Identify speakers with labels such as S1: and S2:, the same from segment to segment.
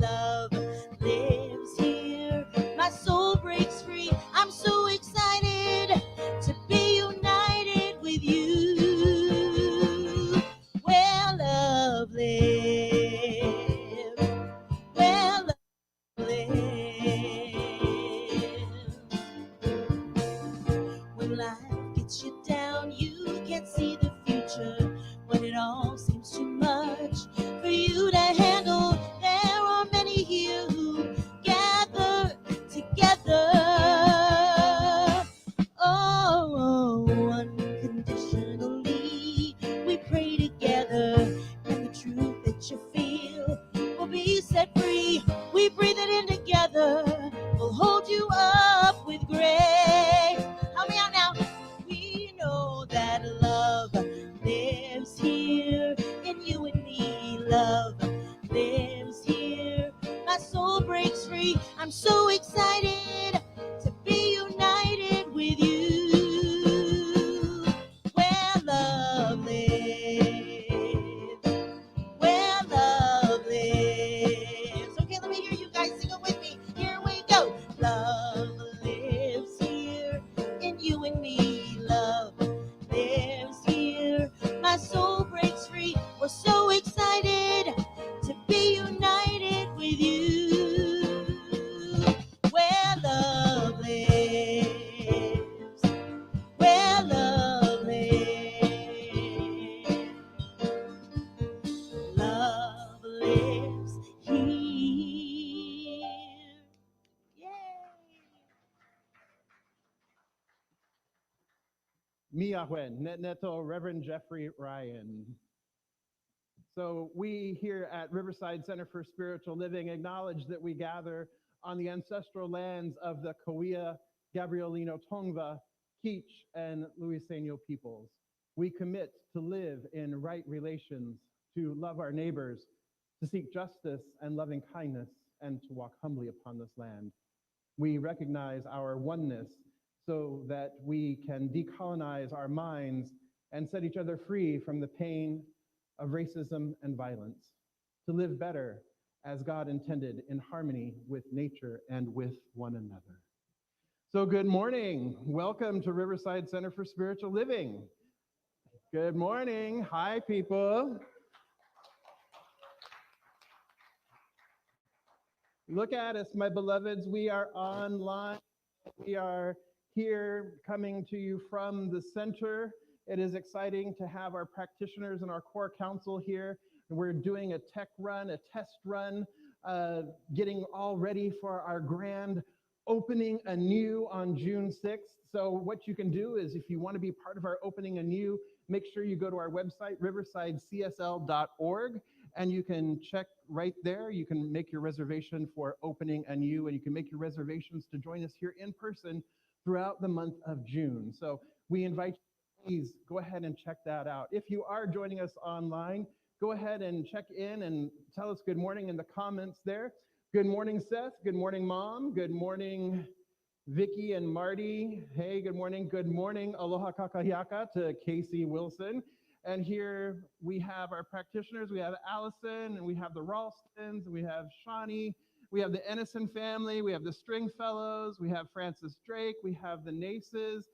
S1: love lives here. My soul breaks free. I'm so excited to be united with you. Where love lives. Where love lives. When life gets you down, you can't see the future. When it all seems too much for you to handle, there are many here who gather together. Oh, unconditionally, we pray together, and the truth that you feel will be set free. We breathe it in together. We'll hold you up with grace. Help me out now. We know that love lives here in you and me. Love lives here. My soul breaks free. I'm so excited to be united with you. Where love lives. Where love lives. Okay, let me hear you guys sing it with me. Here we go. Love lives here in you and me. Love lives here. My soul breaks free. We're so excited to be united with you. Where love lives. Where love lives. Love lives here. Yay!
S2: Miyahwen, Neto, Reverend Jeffrey Ryan. So we here at Riverside Center for Spiritual Living acknowledge that we gather on the ancestral lands of the Kauai, Gabrielino Tongva, Kizh, and Luiseno peoples. We commit to live in right relations, to love our neighbors, to seek justice and loving kindness, and to walk humbly upon this land. We recognize our oneness so that we can decolonize our minds and set each other free from the pain of racism and violence, to live better as God intended in harmony with nature and with one another. So good morning. Welcome to Riverside Center for Spiritual Living. Good morning. Hi, people. Look at us, my beloveds. We are online. We are here coming to you from the center. It is exciting to have our practitioners and our core council here. We're doing a tech run, a test run, getting all ready for our grand opening anew on June 6th. So what you can do is, if you want to be part of our opening anew, make sure you go to our website, riversidecsl.org, and you can check right there. You can make your reservation for opening anew, and you can make your reservations to join us here in person throughout the month of June. So we invite you, please go ahead and check that out. If you are joining us online, go ahead and check in and tell us good morning in the comments there. Good morning, Seth. Good morning, Mom. Good morning, Vicky and Marty. Hey, good morning. Good morning, aloha kakahiaka to Casey Wilson. And here we have our practitioners. We have Allison, and we have the Ralstons, and we have Shawnee. We have the Ennison family. We have the Stringfellows. We have Francis Drake. We have the Naces.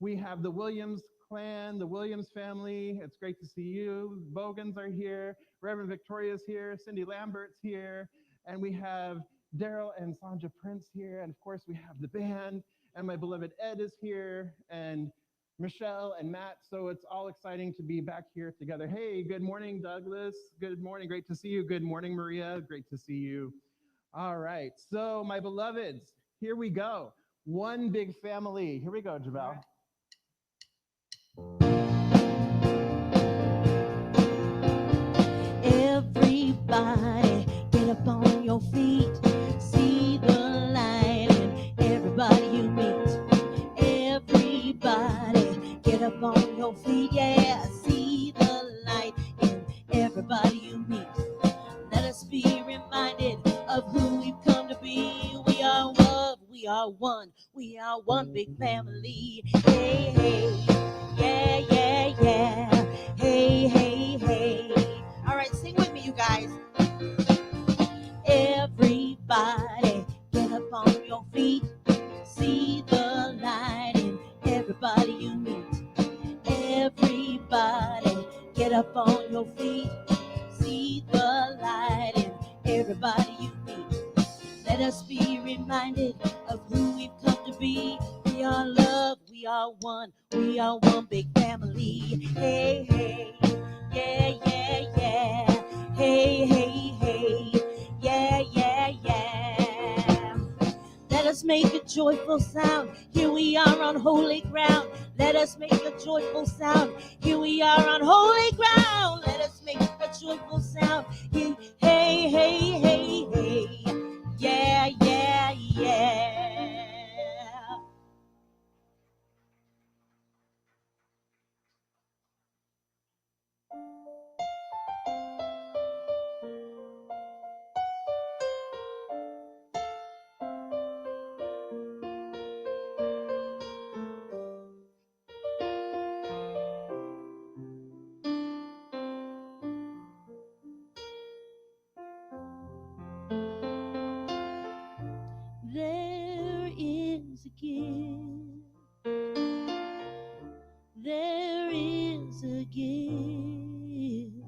S2: We have the Williams clan, the Williams family. It's great to see you. Bogans are here. Reverend Victoria's here. Cindy Lambert's here. And we have Daryl and Sandra Prince here. And of course, we have the band. And my beloved Ed is here. And Michelle and Matt. So it's all exciting to be back here together. Hey, good morning, Douglas. Good morning. Great to see you. Good morning, Maria. Great to see you. All right. So my beloveds, here we go. One big family. Here we go, Javel.
S1: Everybody get up on your feet, see the light in everybody you meet. Everybody get up on your feet, yeah, see the light in everybody you meet. Let us be reminded of who we've come to be. We are love, we are one, we are one big family. Hey, hey, yeah, yeah, yeah. Hey, hey, hey. All right, sing with me, you guys. Everybody Everybody, get up on your feet. See the light in everybody you meet. Everybody, get up on your feet. See the light in everybody you meet. Let us be reminded of who we've come to be. We are love, we are one big family. Hey, hey, yeah, yeah, yeah. Hey, hey, hey, yeah, yeah, yeah. Let us make a joyful sound. Here we are on holy ground. Let us make a joyful sound. Here we are on holy ground. Let us make a joyful sound. Hey, hey, hey, hey, hey. Yeah, yeah, yeah. There is a gift. There is a gift.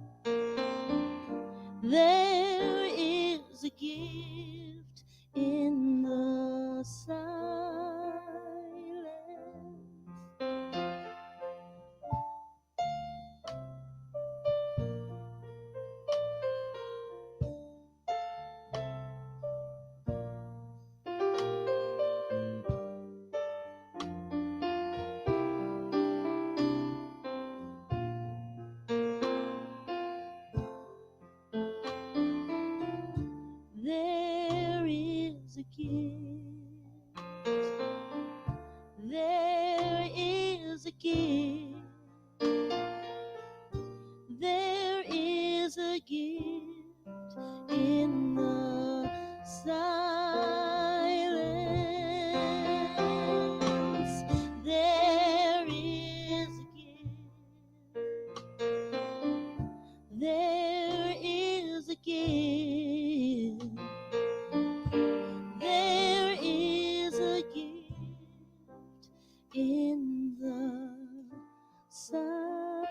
S1: There is a gift in the silence. There is a gift. There is a gift. There is a gift in the silence. There is a gift. There is a gift. There is a gift in the silence.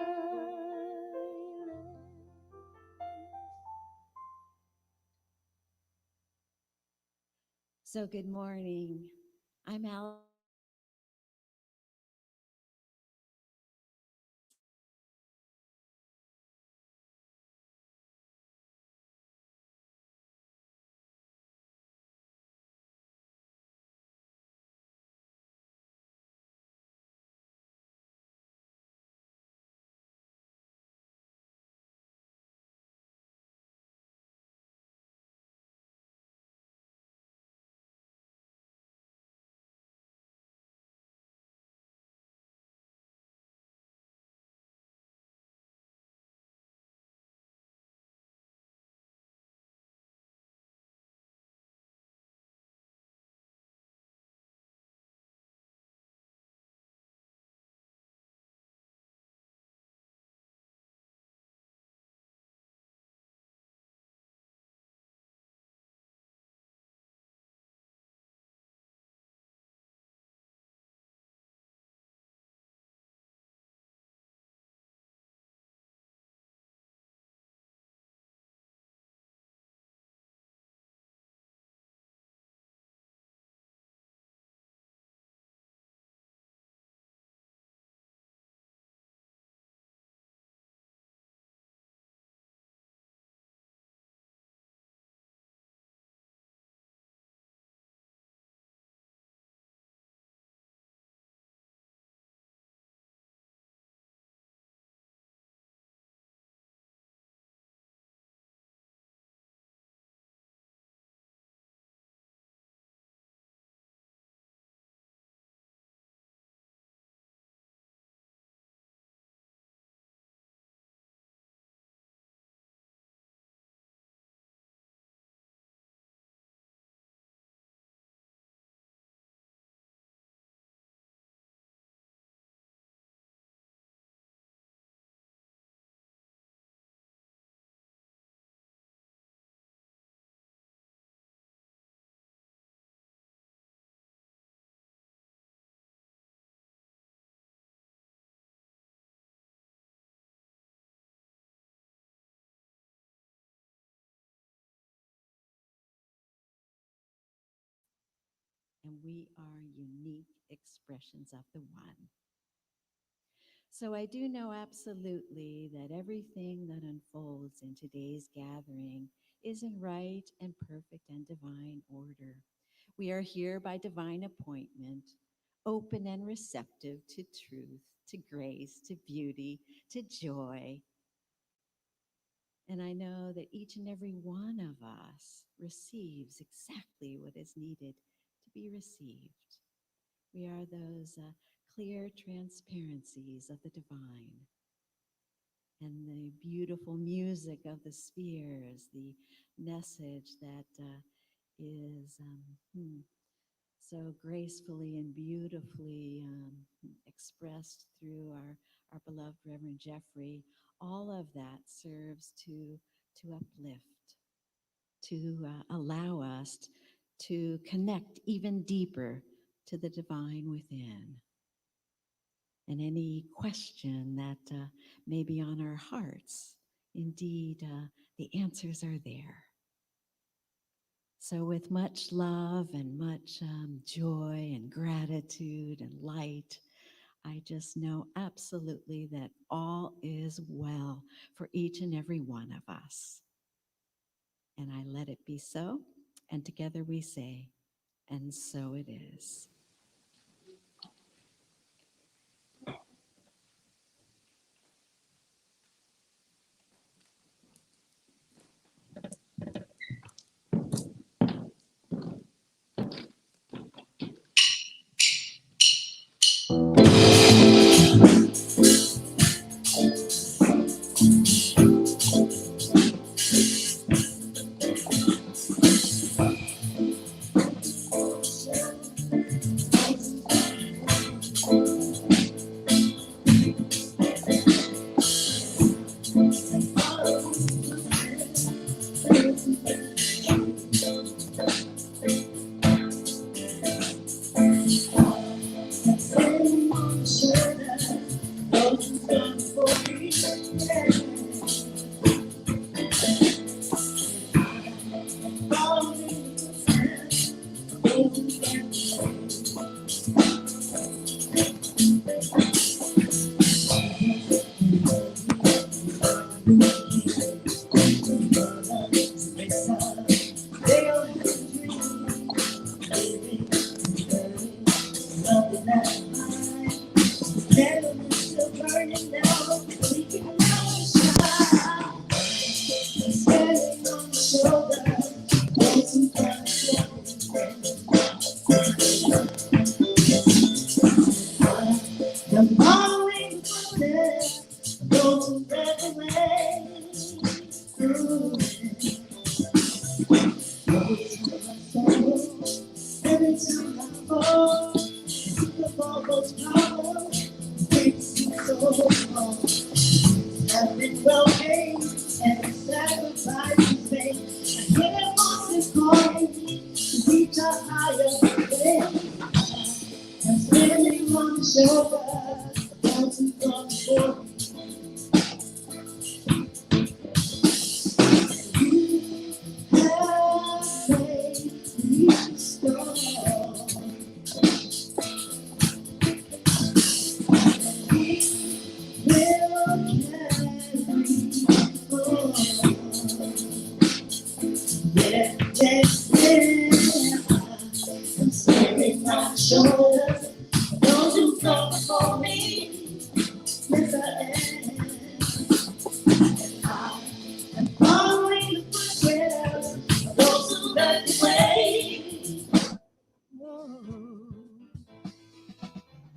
S1: So, good morning. I'm Alex.
S3: and we are unique expressions of the one. So I do know absolutely that everything that unfolds in today's gathering is in right and perfect and divine order. We are here by divine appointment, open and receptive to truth, to grace, to beauty, to joy. And I know that each and every one of us receives exactly what is needed to be received. We are those clear transparencies of the divine, and the beautiful music of the spheres, the message that is so gracefully and beautifully expressed through our beloved Reverend Jeffrey. All of that serves to uplift, to allow us to connect even deeper to the divine within. And any question that may be on our hearts, indeed, the answers are there. So, with much love and much joy and gratitude and light, I just know absolutely that all is well for each and every one of us. And I let it be so. And together we say, and so it is.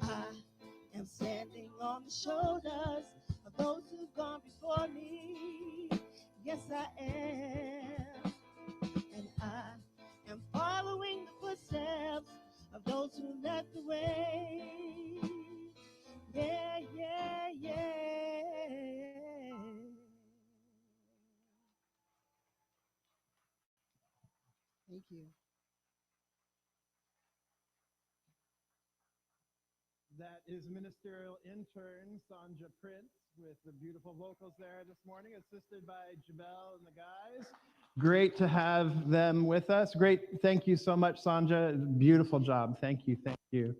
S1: I am standing on the shoulders of those who've gone before me. Yes, I am. And I am following the footsteps of those who led the way. Yeah, yeah, yeah. Thank you.
S2: That is ministerial intern Sanja Prince with the beautiful vocals there this morning, assisted by Jabel and the guys. Great to have them with us. Great. Thank you so much, Sanja. Beautiful job. Thank you. Thank you.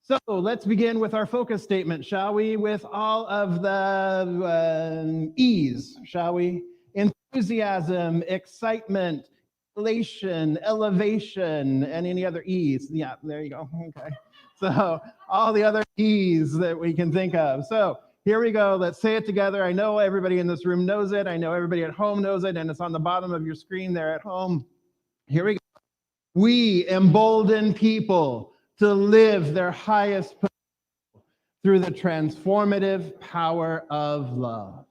S2: So let's begin with our focus statement, shall we? With all of the E's, shall we? Enthusiasm, excitement, elevation, and any other E's. Yeah, there you go. Okay. So all the other E's that we can think of. So here we go. Let's say it together. I know everybody in this room knows it. I know everybody at home knows it, and it's on the bottom of your screen there at home. Here we go. We embolden people to live their highest potential through the transformative power of love.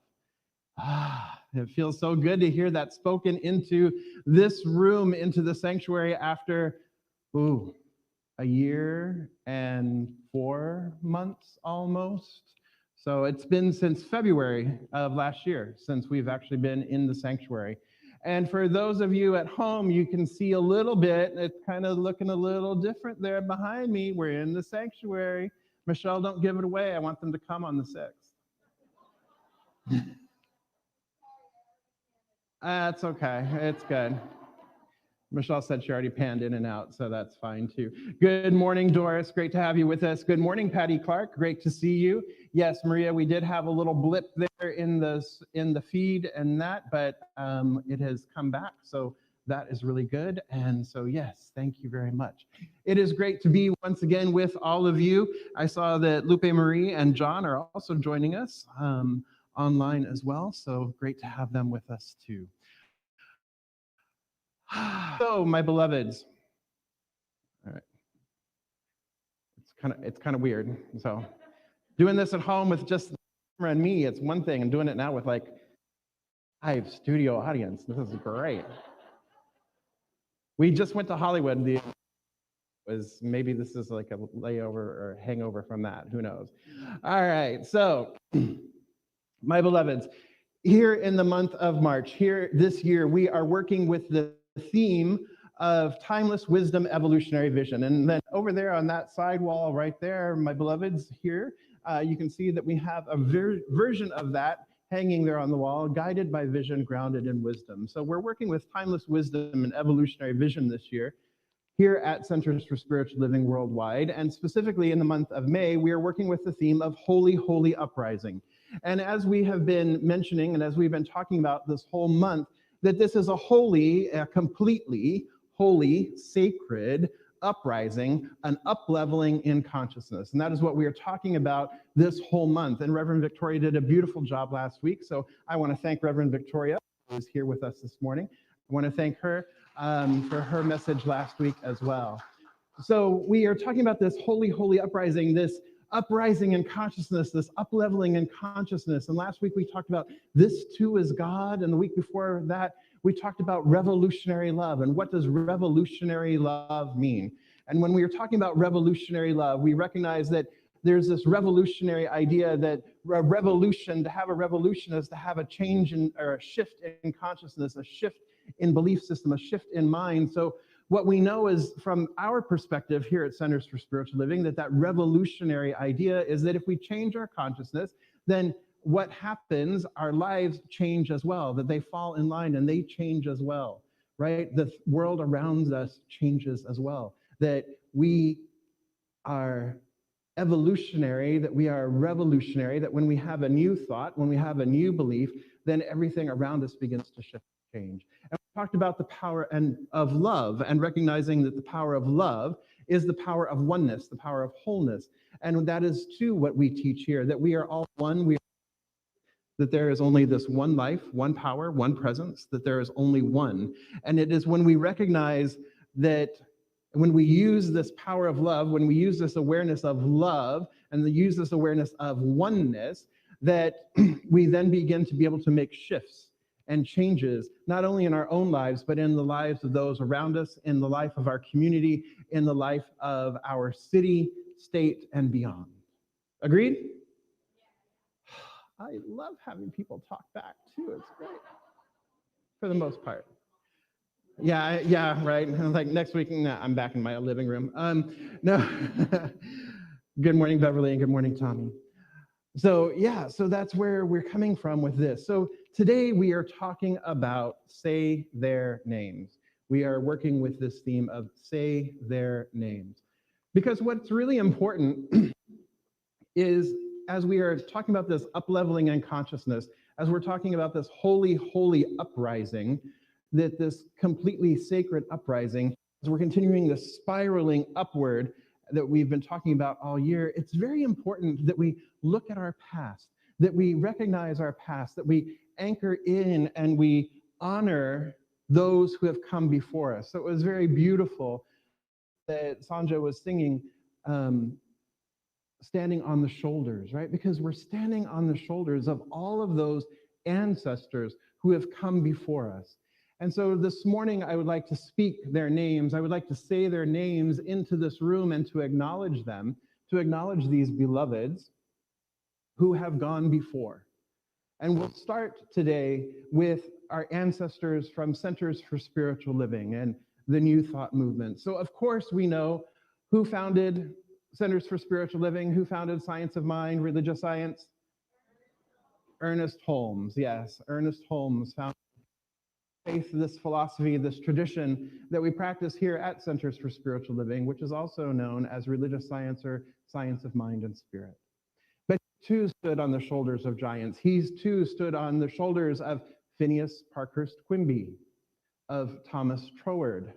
S2: It feels so good to hear that spoken into this room, into the sanctuary after, a year and 4 months almost. So it's been since February of last year since we've actually been in the sanctuary. And for those of you at home, you can see a little bit, it's kind of looking a little different there behind me. We're in the sanctuary. Michelle, don't give it away. I want them to come on the 6th. That's okay. It's good. Michelle said she already panned in and out, so that's fine too. Good morning, Doris. Great to have you with us. Good morning, Patty Clark. Great to see you. Yes, Maria, we did have a little blip there in the feed and that, but it has come back, so that is really good. And so, yes, thank you very much. It is great to be once again with all of you. I saw that Lupe Marie and John are also joining us online as well, so great to have them with us too. So, my beloveds, all right, it's kind of weird. So, doing this at home with just the camera and me, it's one thing, and doing it now with like live studio audience, this is great. We just went to Hollywood. Maybe this is like a layover or hangover from that. Who knows? All right, so my beloveds, here in the month of March, here this year, we are working with the theme of timeless wisdom, evolutionary vision. And then over there on that side wall right there, my beloveds, here, you can see that we have a version of that hanging there on the wall, guided by vision, grounded in wisdom. So we're working with timeless wisdom and evolutionary vision this year here at Centers for Spiritual Living Worldwide. And specifically in the month of May, we are working with the theme of Holy, Holy Uprising. And as we have been mentioning, and as we've been talking about this whole month, that this is a holy, completely holy, sacred uprising, an up-leveling in consciousness. And that is what we are talking about this whole month. And Reverend Victoria did a beautiful job last week. So I want to thank Reverend Victoria, who is here with us this morning. I want to thank her for her message last week as well. So we are talking about this holy, holy uprising, this uprising in consciousness, this up-leveling in consciousness. And last week we talked about this too is God. And the week before that, we talked about revolutionary love. And what does revolutionary love mean? And when we are talking about revolutionary love, we recognize that there's this revolutionary idea that a revolution, to have a revolution is to have a change in, or a shift in consciousness, a shift in belief system, a shift in mind. So what we know is, from our perspective here at Centers for Spiritual Living, that revolutionary idea is that if we change our consciousness, then what happens, our lives change as well, that they fall in line and they change as well, right? The world around us changes as well, that we are evolutionary, that we are revolutionary, that when we have a new thought, when we have a new belief, then everything around us begins to shift and change. And we talked about the power of love, and recognizing that the power of love is the power of oneness, the power of wholeness. And that is too what we teach here, that we are all one, that there is only this one life, one power, one presence, that there is only one. And it is when we recognize that, when we use this power of love, when we use this awareness of love, and use this awareness of oneness, that we then begin to be able to make shifts and changes, not only in our own lives, but in the lives of those around us, in the life of our community, in the life of our city, state, and beyond. Agreed? I love having people talk back too. It's great, for the most part. Yeah, right. Like next week, I'm back in my living room. No. Good morning, Beverly, and good morning, Tommy. So that's where we're coming from with this. So today we are talking about say their names. We are working with this theme of say their names. Because what's really important is, as we are talking about this up-leveling in consciousness, as we're talking about this holy, holy uprising, that this completely sacred uprising, as we're continuing the spiraling upward that we've been talking about all year, it's very important that we look at our past, that we recognize our past, that we anchor in and we honor those who have come before us. So it was very beautiful that Sanja was singing, standing on the shoulders, right? Because we're standing on the shoulders of all of those ancestors who have come before us. And so this morning, I would like to speak their names. I would like to say their names into this room and to acknowledge them, to acknowledge these beloveds who have gone before. And we'll start today with our ancestors from Centers for Spiritual Living and the New Thought movement. So of course we know who founded Centers for Spiritual Living, who founded Science of Mind, Religious Science? Ernest Holmes, yes. Ernest Holmes founded faith, this philosophy, this tradition that we practice here at Centers for Spiritual Living, which is also known as religious science or science of mind and spirit. But he too stood on the shoulders of giants. He too stood on the shoulders of Phineas Parkhurst Quimby, of Thomas Troward,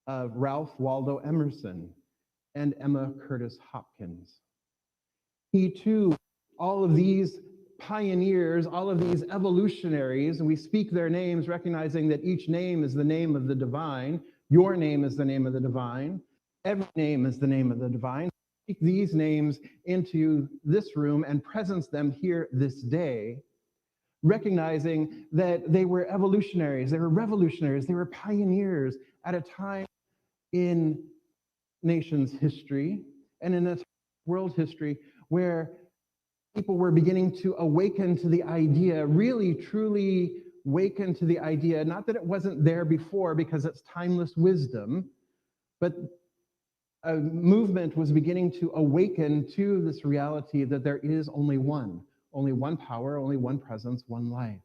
S2: of Ralph Waldo Emerson, and Emma Curtis Hopkins. He too, all of these pioneers, all of these evolutionaries, and we speak their names recognizing that each name is the name of the divine. Your name is the name of the divine. Every name is the name of the divine. Speak these names into this room and presence them here this day, recognizing that they were evolutionaries, they were revolutionaries, they were pioneers at a time in nation's history and in a world history where people were beginning to awaken to the idea, really, truly awaken to the idea, not that it wasn't there before because it's timeless wisdom, but a movement was beginning to awaken to this reality that there is only one power, only one presence, one life.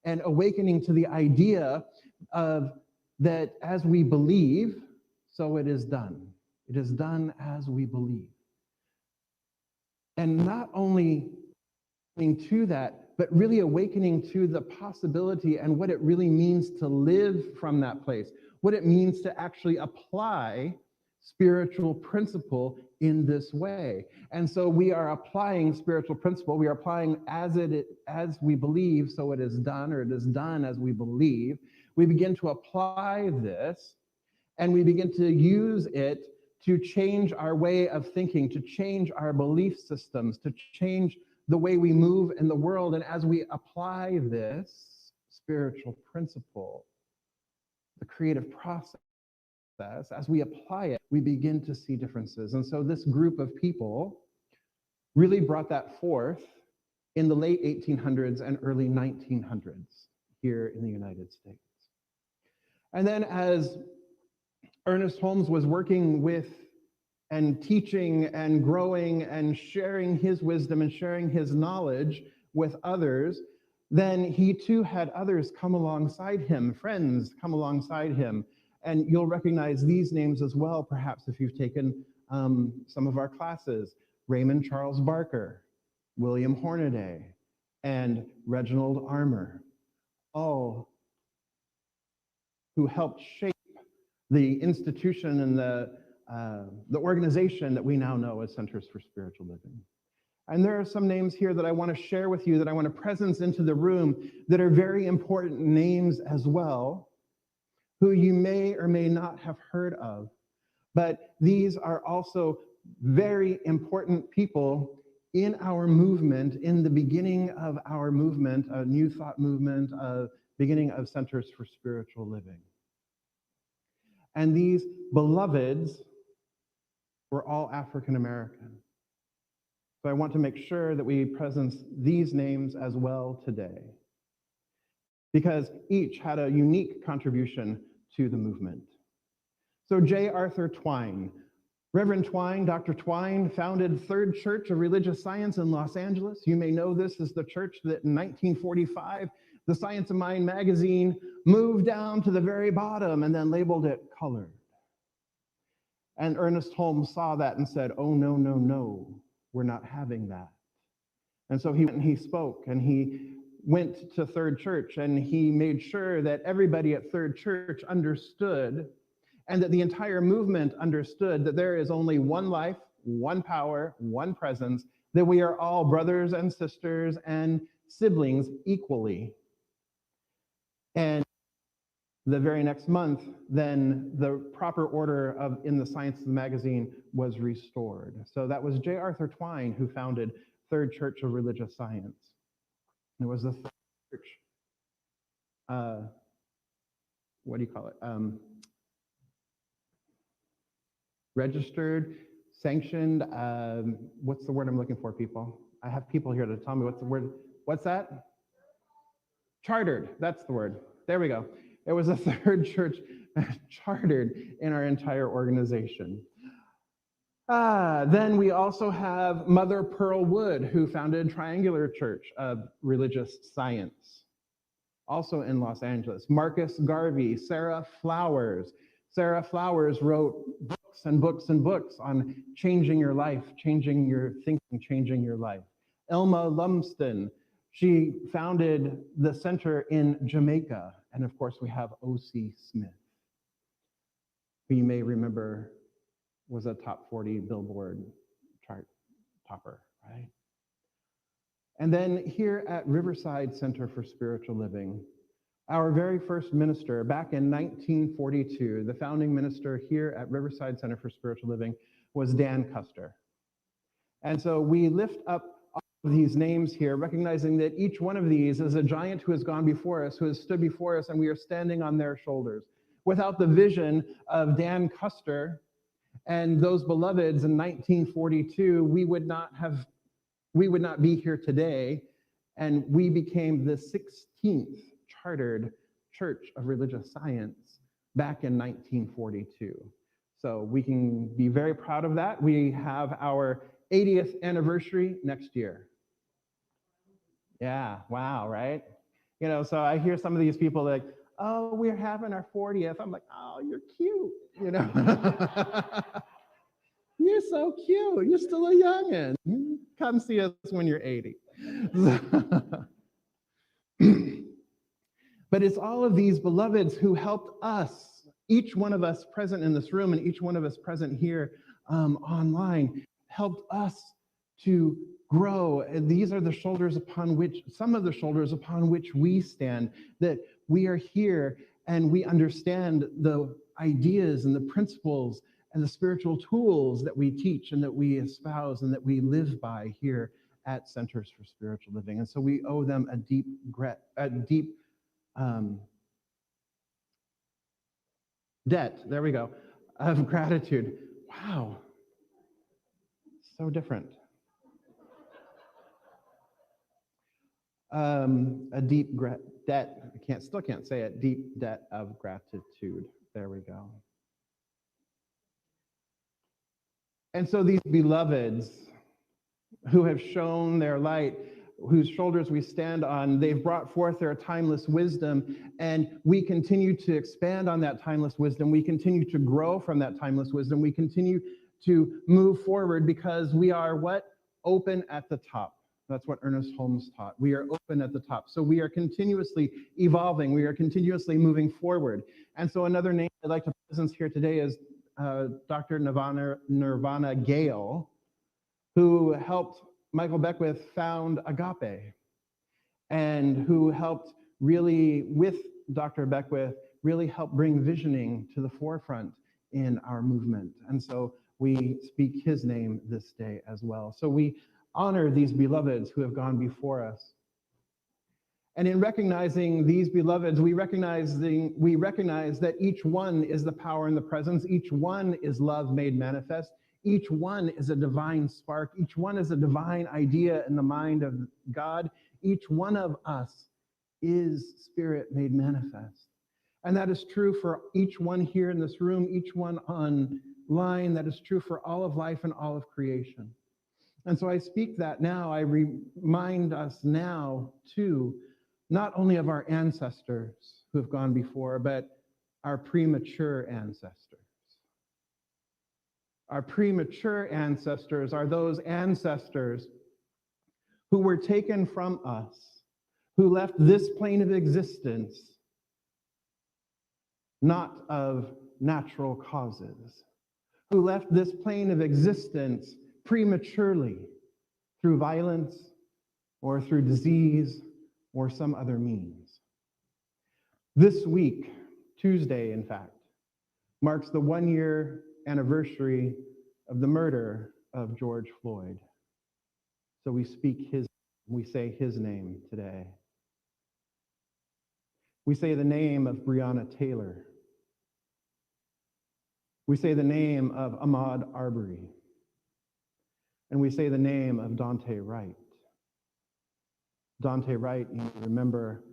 S2: And awakening to the idea of that as we believe, so it is done. It is done as we believe. And not only to that, but really awakening to the possibility and what it really means to live from that place, what it means to actually apply spiritual principle in this way. And so we are applying spiritual principle. We are applying as we believe, so it is done, or it is done as we believe. We begin to apply this, and we begin to use it to change our way of thinking, to change our belief systems, to change the way we move in the world. And as we apply this spiritual principle, the creative process, as we apply it, we begin to see differences. And so this group of people really brought that forth in the late 1800s and early 1900s here in the United States. And then as Ernest Holmes was working with and teaching and growing and sharing his wisdom and sharing his knowledge with others, then he too had others come alongside him, friends come alongside him. And you'll recognize these names as well, perhaps if you've taken some of our classes. Raymond Charles Barker, William Hornaday, and Reginald Armour, all who helped shape the institution and the organization that we now know as Centers for Spiritual Living. And there are some names here that I want to share with you, that I want to presence into the room, that are very important names as well, who you may or may not have heard of. But these are also very important people in our movement, in the beginning of our movement, a New Thought movement, a beginning of Centers for Spiritual Living. And these beloveds were all African American. So I want to make sure that we presence these names as well today, because each had a unique contribution to the movement. So J. Arthur Twine, Reverend Twine, Dr. Twine, founded Third Church of Religious Science in Los Angeles. You may know this as the church that in 1945 The Science of Mind magazine moved down to the very bottom and then labeled it colored. And Ernest Holmes saw that and said, oh, no, no, no, we're not having that. And so he went and he spoke, and he went to Third Church, and he made sure that everybody at Third Church understood, and that the entire movement understood, that there is only one life, one power, one presence, that we are all brothers and sisters and siblings equally. And the very next month, then the proper order in the Science of the magazine was restored. So that was J. Arthur Twine who founded Third Church of Religious Science. It was the Third Church, what do you call it? Registered, sanctioned, what's the word I'm looking for, people? I have people here to tell me what's the word. What's that? Chartered, that's the word. There we go. It was a Third Church chartered in our entire organization. Then we also have Mother Pearl Wood, who founded Triangular Church of Religious Science, also in Los Angeles. Marcus Garvey, Sarah Flowers. Sarah Flowers wrote books and books and books on changing your life, changing your thinking, changing your life. Elma Lumsden, she founded the center in Jamaica. And of course, we have O.C. Smith, who you may remember was a top 40 Billboard chart topper, right? And then here at Riverside Center for Spiritual Living, our very first minister back in 1942, the founding minister here at Riverside Center for Spiritual Living was Dan Custer. And so we lift up all of these names here, recognizing that each one of these is a giant who has gone before us, who has stood before us, and we are standing on their shoulders. Without the vision of Dan Custer and those beloveds in 1942, we would not be here today, and we became the 16th chartered Church of Religious Science back in 1942. So we can be very proud of that. We have our 80th anniversary next year. Yeah, wow, right? You know, so I hear some of these people like, oh, we're having our 40th. I'm like, oh, you're cute, you know? You're so cute. You're still a youngin'. Come see us when you're 80. But it's all of these beloveds who helped us, each one of us present in this room and each one of us present here online, helped us to grow. And these are the shoulders upon which, some of the shoulders upon which we stand, that we are here and we understand the ideas and the principles and the spiritual tools that we teach and that we espouse and that we live by here at Centers for Spiritual Living. And so we owe them a deep debt, there we go, of gratitude. Wow, so different. A deep debt, still can't say it, deep debt of gratitude. There we go. And so these beloveds who have shown their light, whose shoulders we stand on, they've brought forth their timeless wisdom, and we continue to expand on that timeless wisdom. We continue to grow from that timeless wisdom. We continue to move forward because we are what? Open at the top. That's what Ernest Holmes taught. We are open at the top. So we are continuously evolving. We are continuously moving forward. And so another name I'd like to present here today is Dr. Nirvana Gale, who helped Michael Beckwith found Agape, and who helped really, with Dr. Beckwith, really help bring visioning to the forefront in our movement. And so we speak his name this day as well. So we honor these beloveds who have gone before us. And in recognizing these beloveds, we recognize that each one is the power and the presence. Each one is love made manifest. Each one is a divine spark. Each one is a divine idea in the mind of God. Each one of us is spirit made manifest. And that is true for each one here in this room, each one online. That is true for all of life and all of creation. And so I speak that now. I remind us now, too, not only of our ancestors who have gone before, but our premature ancestors. Our premature ancestors are those ancestors who were taken from us, who left this plane of existence not of natural causes, who left this plane of existence prematurely through violence or through disease or some other means. This week, Tuesday, in fact, marks the 1-year anniversary of the murder of George Floyd. So we say his name today. We say the name of Breonna Taylor. We say the name of Ahmaud Arbery. And we say the name of Dante Wright. Dante Wright, you remember,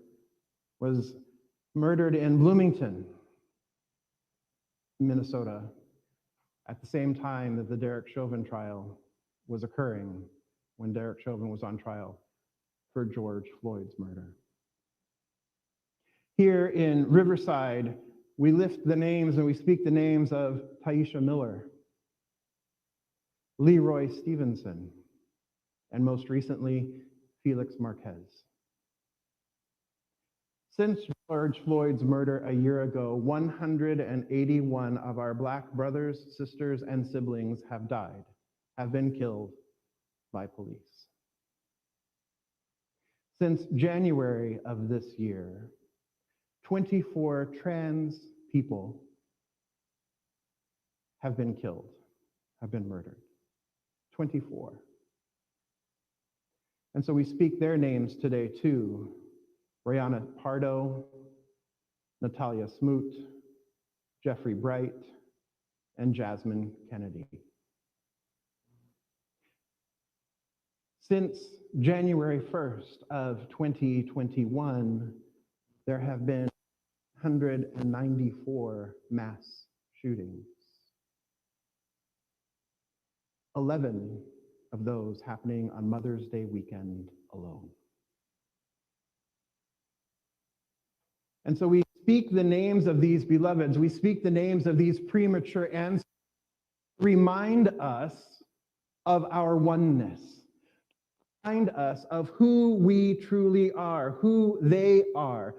S2: was murdered in Bloomington, Minnesota, at the same time that the Derek Chauvin trial was occurring, when Derek Chauvin was on trial for George Floyd's murder. Here in Riverside, we lift the names and we speak the names of Taisha Miller, Leroy Stevenson, and most recently, Felix Marquez. Since George Floyd's murder a year ago, 181 of our Black brothers, sisters, and siblings have died, have been killed by police. Since January of this year, 24 trans people have been killed, have been murdered. 24. And so we speak their names today too. Brianna Pardo, Natalia Smoot, Jeffrey Bright, and Jasmine Kennedy. Since January 1st of 2021, there have been 194 mass shootings. 11 of those happening on Mother's Day weekend alone. And so we speak the names of these beloveds, we speak the names of these premature ancestors, remind us of our oneness, remind us of who we truly are, who they were,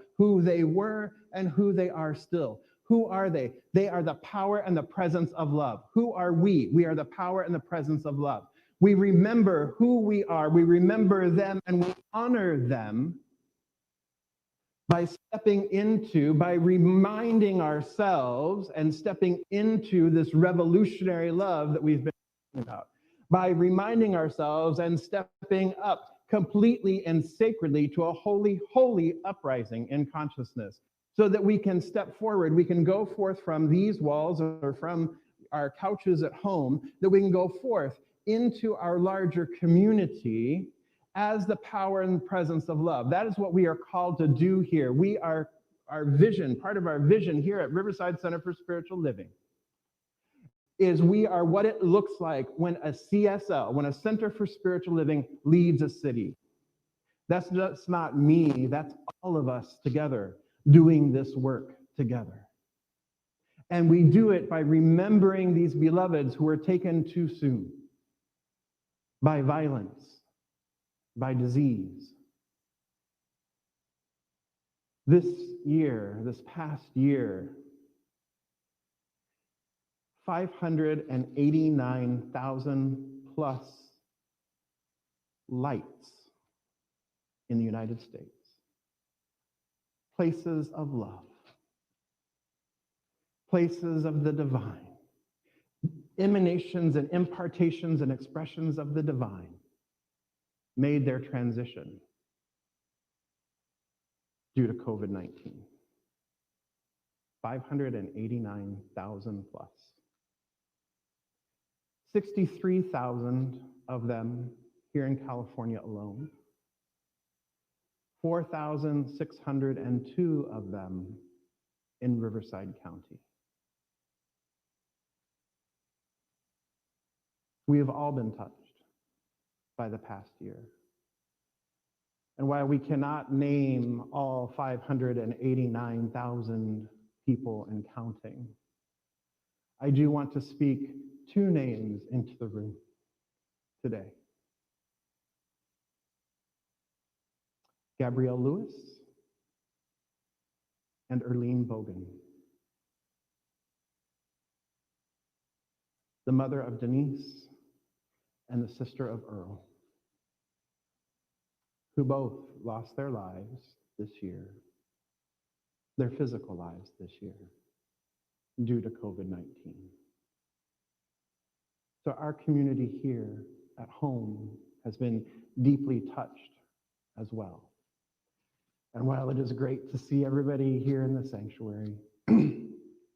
S2: and who they are still. Who are they? They are the power and the presence of love. Who are we? We are the power and the presence of love. We remember who we are, we remember them, and we honor them by reminding ourselves and stepping into this revolutionary love that we've been talking about. By reminding ourselves and stepping up completely and sacredly to a holy, holy uprising in consciousness, so that we can step forward, we can go forth from these walls or from our couches at home, that we can go forth into our larger community as the power and presence of love. That is what we are called to do here. Our vision, part of our vision here at Riverside Center for Spiritual Living, is we are what it looks like when a CSL, when a Center for Spiritual Living leads a city. That's just not me, that's all of us together doing this work together. And we do it by remembering these beloveds who were taken too soon by violence, by disease. This past year, 589,000 plus lights in the United States. Places of love, places of the divine, emanations and impartations and expressions of the divine made their transition due to COVID-19. 589,000 plus. 63,000 of them here in California alone. 4,602 of them in Riverside County. We have all been touched by the past year. And while we cannot name all 589,000 people and counting, I do want to speak two names into the room today. Gabrielle Lewis and Erlene Bogan, the mother of Denise and the sister of Earl, who both lost their lives this year, their physical lives this year, due to COVID-19. So our community here at home has been deeply touched as well. And while it is great to see everybody here in the sanctuary,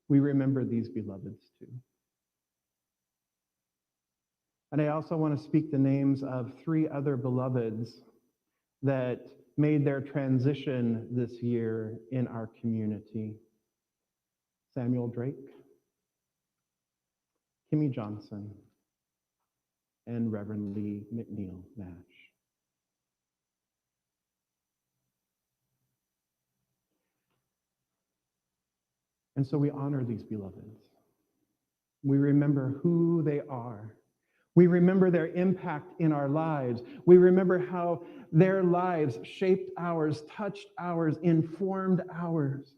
S2: we remember these beloveds too. And I also want to speak the names of three other beloveds that made their transition this year in our community. Samuel Drake, Kimmy Johnson, and Reverend Lee McNeil Nash. And so we honor these beloveds. We remember who they are. We remember their impact in our lives. We remember how their lives shaped ours, touched ours, informed ours.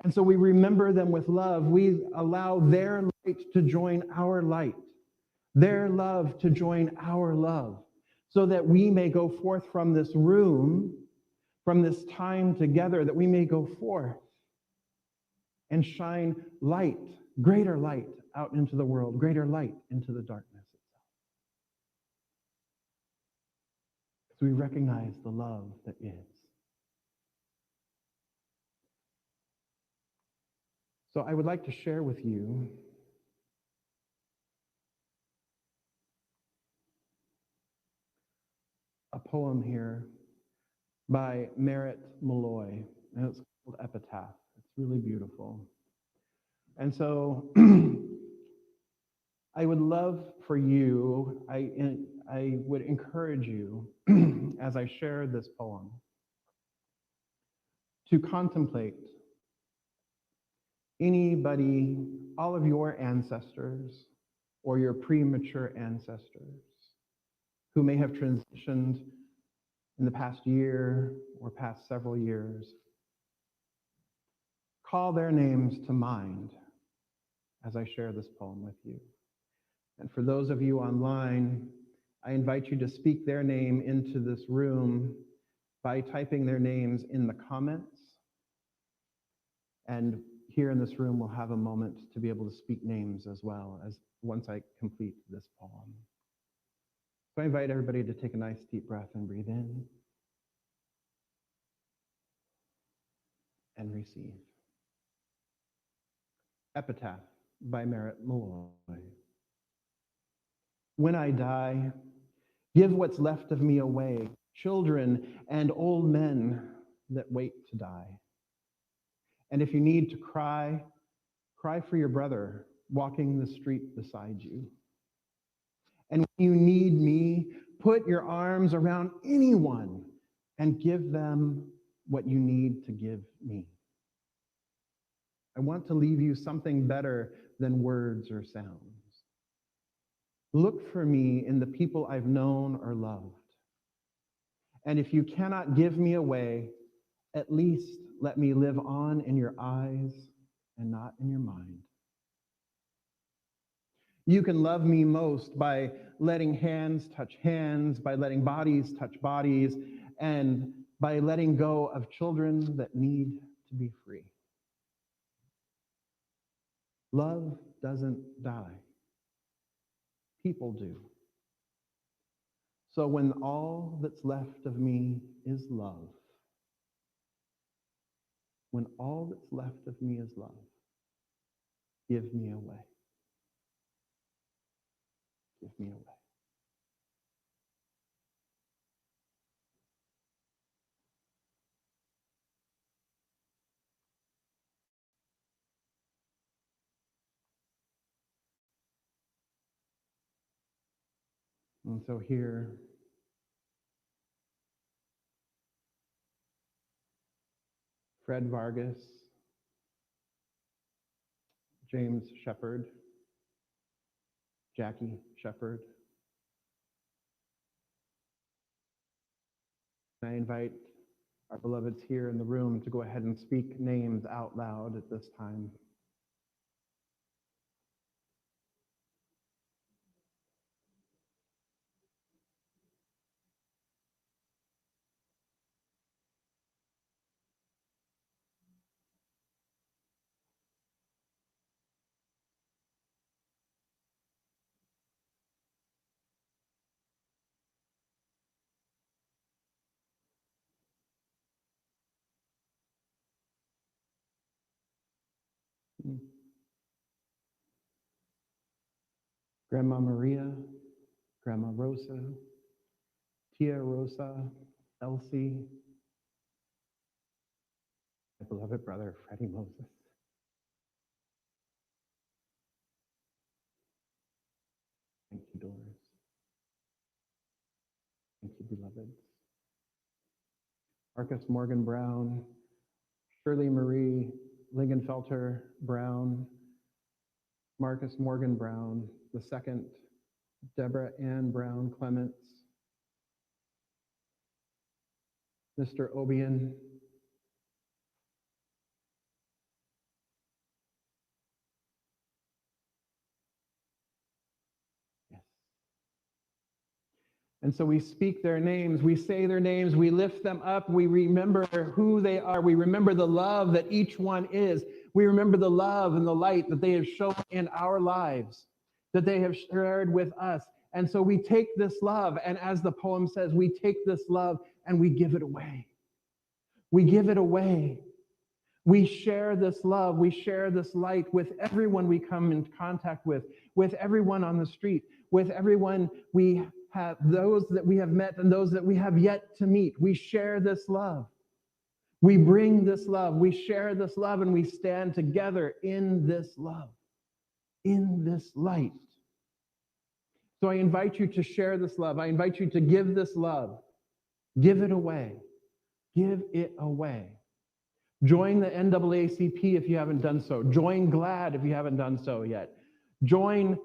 S2: And so we remember them with love. We allow their light to join our light, their love to join our love, so that we may go forth from this room, from this time together, that we may go forth and shine light, greater light out into the world, greater light into the darkness itself. Because we recognize the love that is. So I would like to share with you a poem here by Merritt Malloy, and it's called Epitaph. It's really beautiful. And so I would love for you, I would encourage you, as I share this poem, to contemplate anybody, all of your ancestors or your premature ancestors who may have transitioned in the past year or past several years. Call their names to mind as I share this poem with you. And for those of you online, I invite you to speak their name into this room by typing their names in the comments. And here in this room, we'll have a moment to be able to speak names as well as once I complete this poem. So I invite everybody to take a nice deep breath and breathe in and receive. Epitaph by Merritt Malloy. When I die, give what's left of me away, children and old men that wait to die. And if you need to cry, cry for your brother walking the street beside you. And when you need me, put your arms around anyone and give them what you need to give me. I want to leave you something better than words or sounds. Look for me in the people I've known or loved. And if you cannot give me away, at least let me live on in your eyes and not in your mind. You can love me most by letting hands touch hands, by letting bodies touch bodies, and by letting go of children that need to be free. Love doesn't die. People do. So when all that's left of me is love, when all that's left of me is love, give me away. Give me away. And so here, Fred Vargas, James Shepard, Jackie Shepard. I invite our beloveds here in the room to go ahead and speak names out loud at this time. Grandma Maria, Grandma Rosa, Tia Rosa, Elsie, my beloved brother, Freddie Moses. Thank you, Doris. Thank you, beloveds. Marcus Morgan Brown, Shirley Marie Lingenfelter Brown, Marcus Morgan Brown, the second, Deborah Ann Brown Clements, Mr. Obian, yes. And so we speak their names, we say their names, we lift them up, we remember who they are, we remember the love that each one is, we remember the love and the light that they have shown in our lives, that they have shared with us. And so we take this love, and as the poem says, we take this love and we give it away. We give it away. We share this love, we share this light with everyone we come in contact with everyone on the street, with everyone we have, those that we have met and those that we have yet to meet. We share this love. We bring this love, we share this love, and we stand together in this love, in this light. So I invite you to share this love. I invite you to give this love. Give it away. Give it away. Join the NAACP if you haven't done so. Join GLAD if you haven't done so yet. Join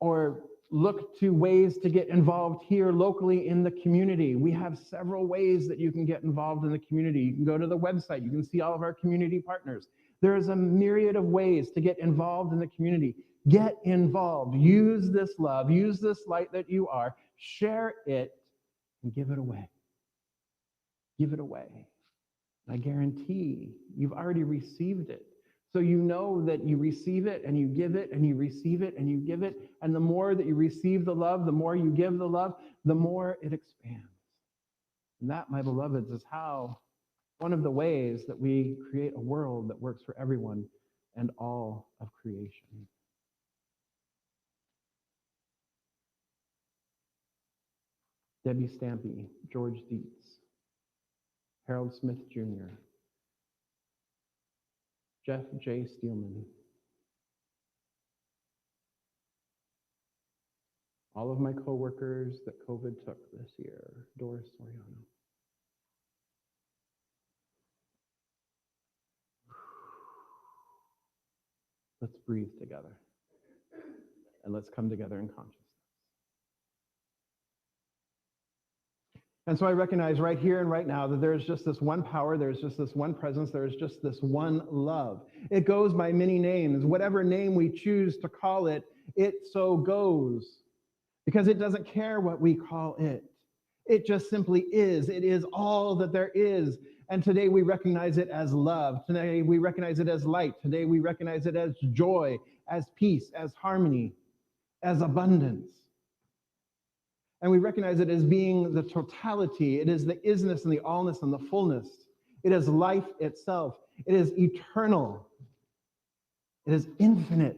S2: or look to ways to get involved here locally in the community. We have several ways that you can get involved in the community. You can go to the website. You can see all of our community partners. There is a myriad of ways to get involved in the community. Get involved. Use this love. Use this light that you are. Share it and give it away. Give it away. I guarantee you've already received it. So you know that you receive it and you give it and you receive it and you give it. And the more that you receive the love, the more you give the love, the more it expands. And that, my beloveds, is how one of the ways that we create a world that works for everyone and all of creation. Debbie Stampy, George Dietz, Harold Smith Jr., Jeff J. Steelman, all of my coworkers that COVID took this year, Doris Soriano. Let's breathe together, and let's come together in consciousness. And so I recognize right here and right now that there's just this one power, there's just this one presence, there's just this one love. It goes by many names. Whatever name we choose to call it, it so goes. Because it doesn't care what we call it. It just simply is. It is all that there is. And today we recognize it as love. Today we recognize it as light. Today we recognize it as joy, as peace, as harmony, as abundance. And we recognize it as being the totality. It is the isness and the allness and the fullness. It is life itself. It is eternal. It is infinite.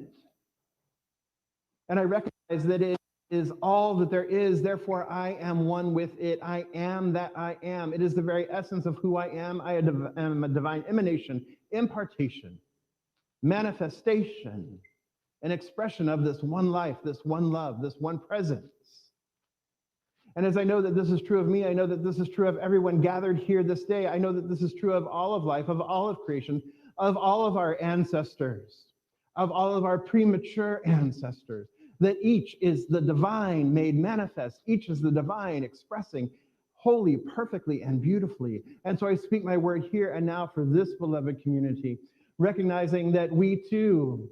S2: And I recognize that it is all that there is. Therefore, I am one with it. I am that I am. It is the very essence of who I am. I am a divine emanation, impartation, manifestation, an expression of this one life, this one love, this one presence. And as I know that this is true of me, I know that this is true of everyone gathered here this day. I know that this is true of all of life, of all of creation, of all of our ancestors, of all of our premature ancestors, that each is the divine made manifest. Each is the divine expressing wholly, perfectly, and beautifully. And so I speak my word here and now for this beloved community, recognizing that we too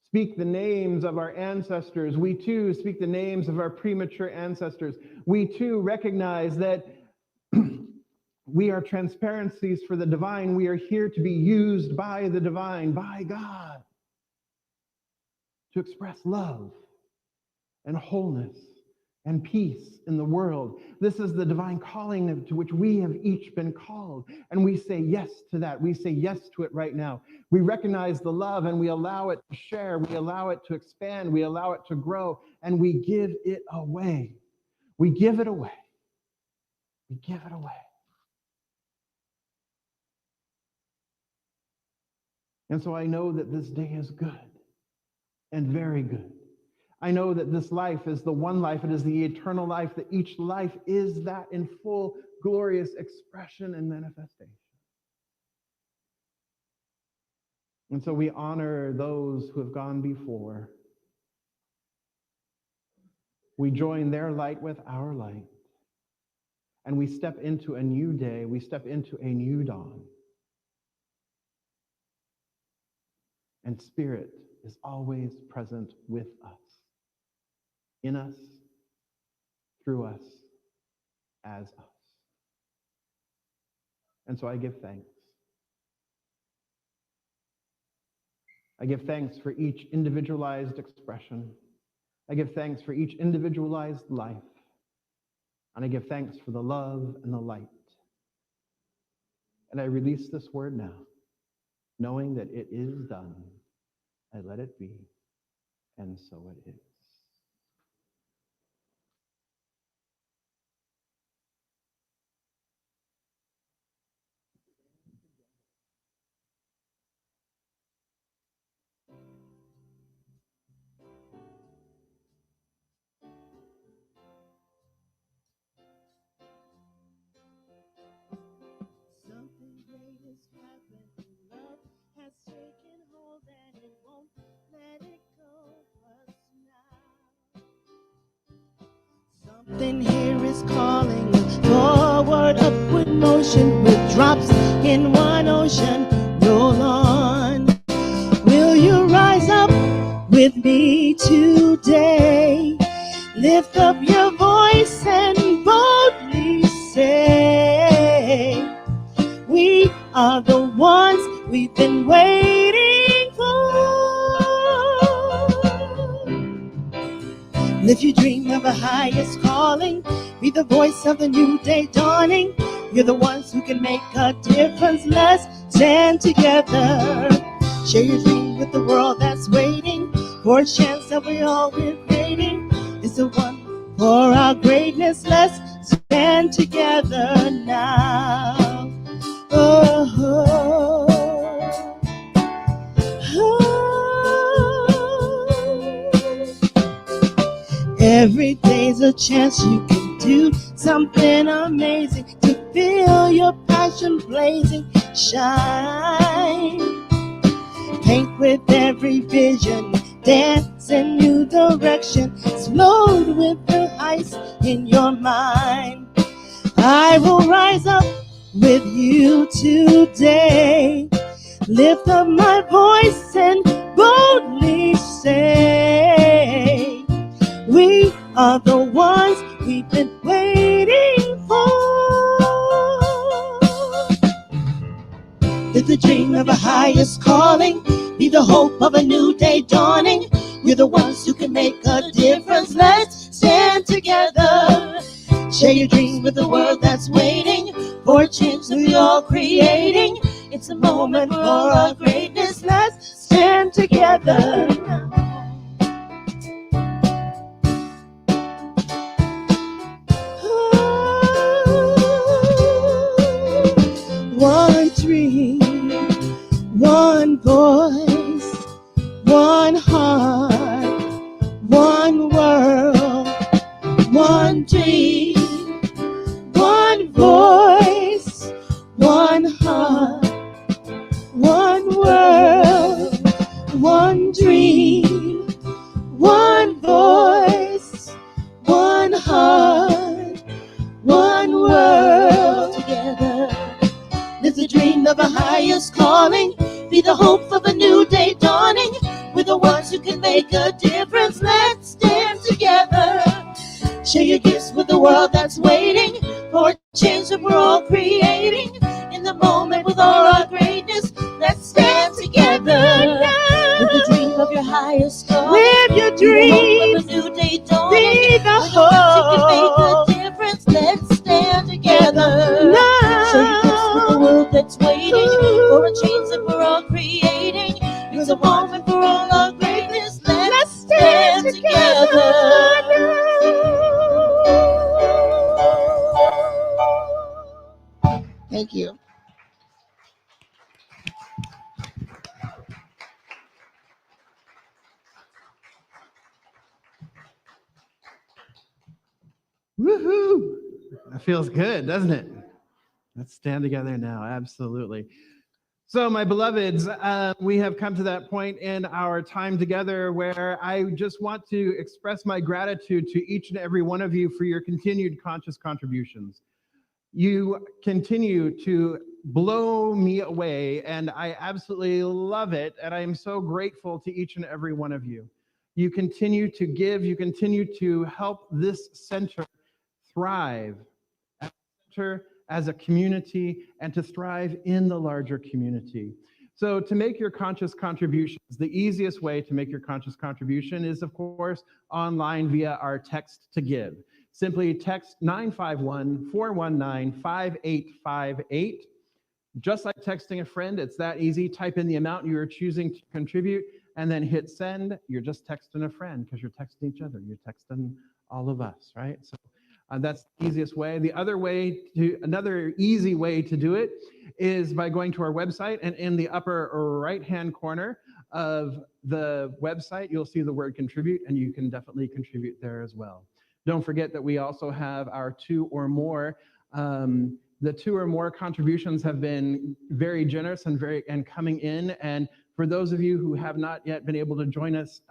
S2: speak the names of our ancestors. We too speak the names of our premature ancestors. We too recognize that we are transparencies for the divine. We are here to be used by the divine, by God, to express love and wholeness and peace in the world. This is the divine calling to which we have each been called. And we say yes to that. We say yes to it right now. We recognize the love and we allow it to share. We allow it to expand. We allow it to grow. And we give it away. We give it away. We give it away. And so I know that this day is good and very good. I know that this life is the one life, it is the eternal life, that each life is that in full, glorious expression and manifestation. And so we honor those who have gone before. We join their light with our light. And we step into a new day, we step into a new dawn. And Spirit is always present with us, in us, through us, as us. And so I give thanks. I give thanks for each individualized expression. I give thanks for each individualized life. And I give thanks for the love and the light. And I release this word now, knowing that it is done. I let it be, and so it is.
S1: Something great has happened. Love has taken hold and it won't let it go us now. Something here is calling us forward, upward motion with drops in one ocean. Roll on. Will you rise up with me today? Lift up your voice and boldly say, we are the ones we've been waiting for. Live your dream of the highest calling. Be the voice of the new day dawning. You're the ones who can make a difference. Let's stand together. Share your dream with the world that's waiting for a chance that we all been creating. It's the one for our greatness. Let's stand together now. Oh, oh, oh. Every day's a chance you can do something amazing to feel your passion blazing. Shine. Paint with every vision. Dance in new direction. Explode with the ice in your mind. I will rise up with you today. Lift up my voice and boldly say, we are the ones we've been waiting for. Live the dream of a highest calling. Be the hope of a new day dawning. We're the ones who can make a difference. Let's stand together. Share your dreams with the world that's waiting for a change that we're all creating. It's a moment for our greatness. Let's stand together. One dream, one voice, one heart, one world. one dream, one voice, one heart, one world, one dream, one voice, one heart, one world. Together live the dream of a highest calling, be the hope of a new day dawning. We're the ones who can make a difference. Let's stand together. Share your gifts with the world that's waiting for a change that we're all creating. In the moment with all our greatness, let's stand together. With the dream of your highest goal.
S4: Live your
S1: Be the hope of
S4: dreams.
S1: a new day dawning.
S4: Be the
S1: We're the ones who can make
S4: hope.
S1: a difference. Let's stand together.
S4: Love.
S1: Share your gifts with the world that's waiting for a change that we're all creating. It's a moment for all our greatness. Let's stand together. Thank you.
S2: Woohoo! That feels good, doesn't it? Let's stand together now. Absolutely. So, my beloveds, we have come to that point in our time together where I just want to express my gratitude to each and every one of you for your continued conscious contributions. You continue to blow me away, and I absolutely love it. And I am so grateful to each and every one of you. You continue to give, you continue to help this center thrive as a community and to thrive in the larger community. So to make your conscious contributions, the easiest way to make your conscious contribution is, of course, online via our text to give. Simply text 951-419-5858. Just like texting a friend, it's that easy. Type in the amount you're choosing to contribute and then hit send. You're just texting a friend because you're texting each other. You're texting all of us, right? So that's the easiest way. Another easy way to do it is by going to our website, and in the upper right-hand corner of the website, you'll see the word contribute, and you can definitely contribute there as well. Don't forget that we also have our two or more. The two or more contributions have been very generous and coming in. And for those of you who have not yet been able to join us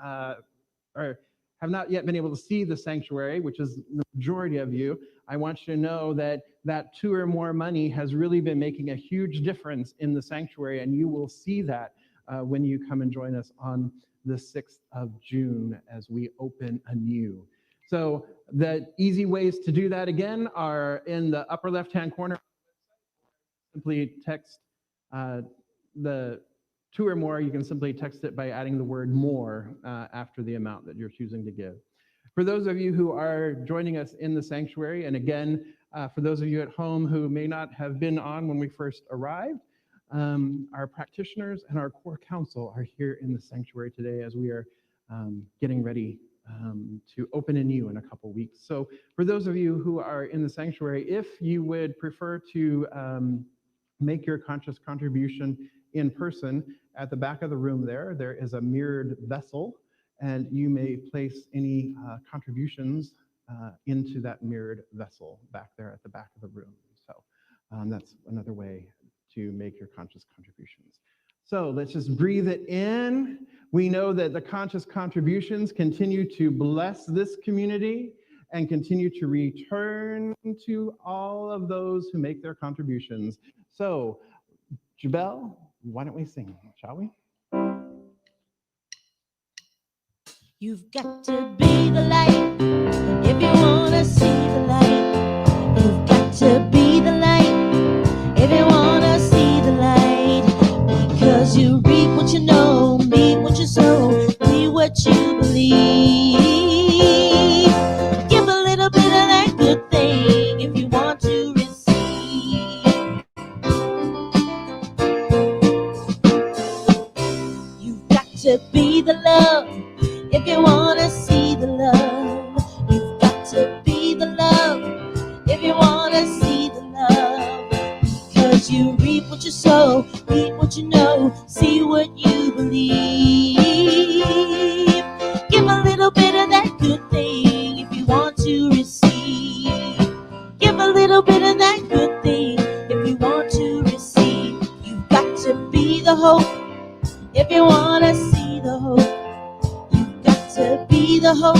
S2: or have not yet been able to see the sanctuary, which is the majority of you, I want you to know that that two or more money has really been making a huge difference in the sanctuary, and you will see that when you come and join us on the 6th of June as we open anew. So the easy ways to do that again are in the upper left-hand corner. Simply text the two or more. You can simply text it by adding the word more after the amount that you're choosing to give. For those of you who are joining us in the sanctuary, and again, for those of you at home who may not have been on when we first arrived, our practitioners and our core council are here in the sanctuary today as we are getting ready to open anew in a couple weeks. So for those of you who are in the sanctuary, if you would prefer to make your conscious contribution in person, at the back of the room there is a mirrored vessel, and you may place any contributions into that mirrored vessel back there at the back of the room. So that's another way to make your conscious contributions. So let's just breathe it in. We know that the conscious contributions continue to bless this community and continue to return to all of those who make their contributions. So, Jabel, why don't we sing, shall we?
S1: You've got to be the light if you want to see the light. You've got to be the light if you want to see the light. Because you reap what you know, meet what you sow, be what you believe. Give a little bit of that good thing if you want to receive. You've got to be the love if you want to see the love. You've got to be the love if you want to see the love. Because you reap what you sow, reap what you know, see what you believe. Give a little bit of that good thing if you want to receive. want to see the hope, you've got to be the hope.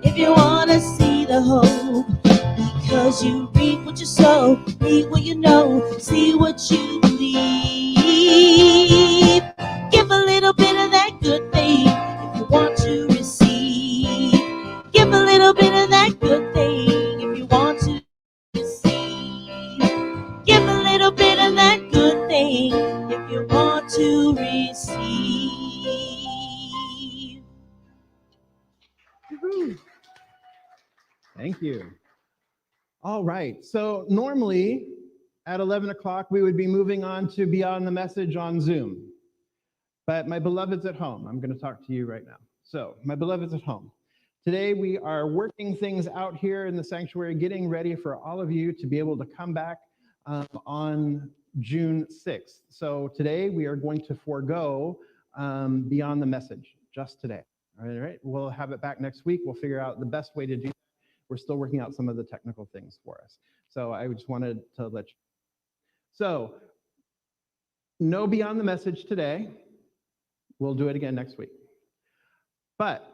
S1: If you want to see the hope, because you reap what you sow, reap what you know, see what you believe. Give a little bit of that good thing if you want to receive. Give a little bit of that good thing if you want to receive. Give a little bit of that good thing if you want to receive.
S2: Woo-hoo. Thank you. All right. So normally at 11 o'clock, we would be moving on to Beyond the Message on Zoom. But my beloved's at home. I'm going to talk to you right now. So my beloved's at home. Today, we are working things out here in the sanctuary, getting ready for all of you to be able to come back on June 6th. So today, we are going to forego Beyond the Message just today. All right. We'll have it back next week. We'll figure out the best way to do that. We're still working out some of the technical things for us. So I just wanted to let you. So no Beyond the Message today. We'll do it again next week. But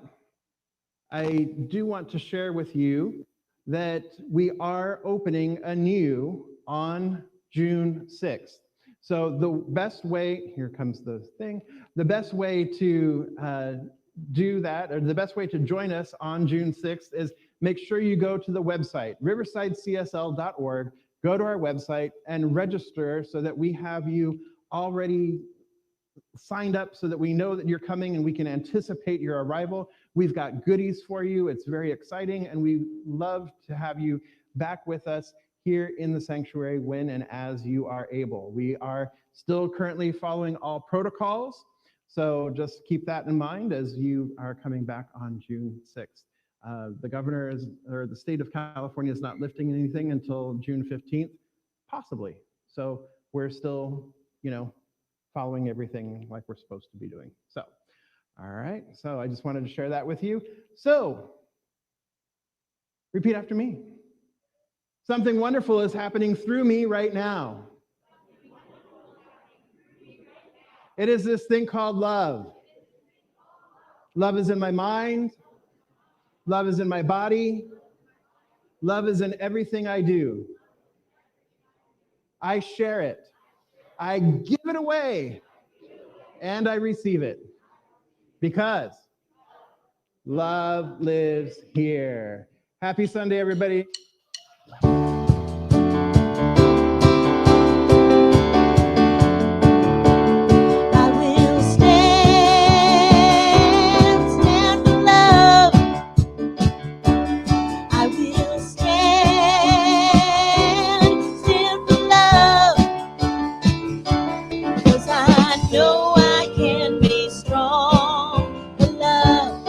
S2: I do want to share with you that we are opening anew on June 6th. So the best way, here comes the thing, the best way to do that, or the best way to join us on June 6th is make sure you go to the website, riversidecsl.org, go to our website and register so that we have you already signed up so that we know that you're coming and we can anticipate your arrival. We've got goodies for you. It's very exciting, and we love to have you back with us here in the sanctuary when and as you are able. We are still currently following all protocols, so just keep that in mind as you are coming back on June 6th. The governor or the state of California is not lifting anything until June 15th, possibly. So we're still, following everything like we're supposed to be doing. So, all right. So I just wanted to share that with you. So, repeat after me. Something wonderful is happening through me right now. It is this thing called love. Love is in my mind. Love is in my body. Love is in everything I do. I share it. I give it away. And I receive it. Because love lives here. Happy Sunday, everybody.
S1: I will stand for love. I will stand for love. 'Cause I know I can be strong for love.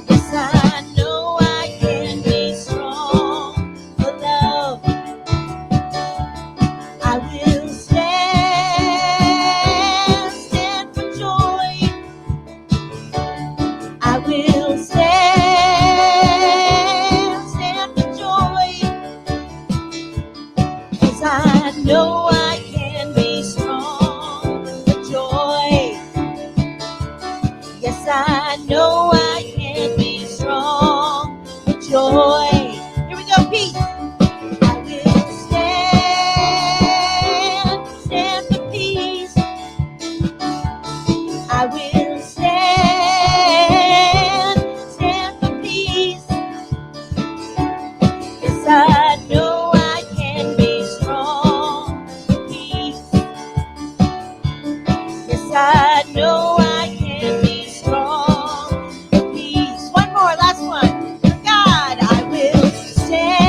S1: Yes, I know I can be strong for love. I will stand for joy. I will stand for joy. 'Cause I know I can be strong for joy. Yes, I know I can be strong for joy. Here we go, peace. I will stand for peace. I will stand for peace. Yes, I know I can be strong for peace. Yes, I know I can be strong for peace. One more, last one. For God, I will stand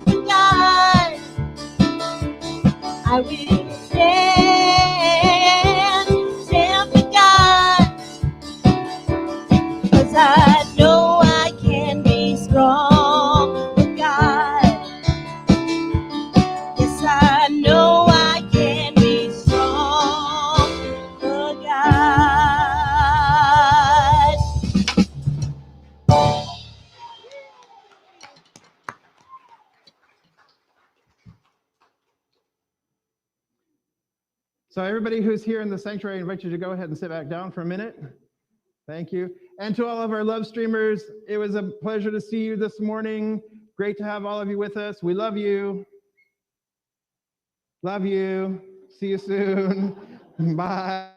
S1: for God. I will stand for God. 'Cause I know I can be strong for God. Yes, I know I can be strong for God.
S2: So everybody who's here in the sanctuary, I invite you to go ahead and sit back down for a minute. Thank you. And to all of our love streamers, it was a pleasure to see you this morning. Great to have all of you with us. We love you. Love you. See you soon. Bye.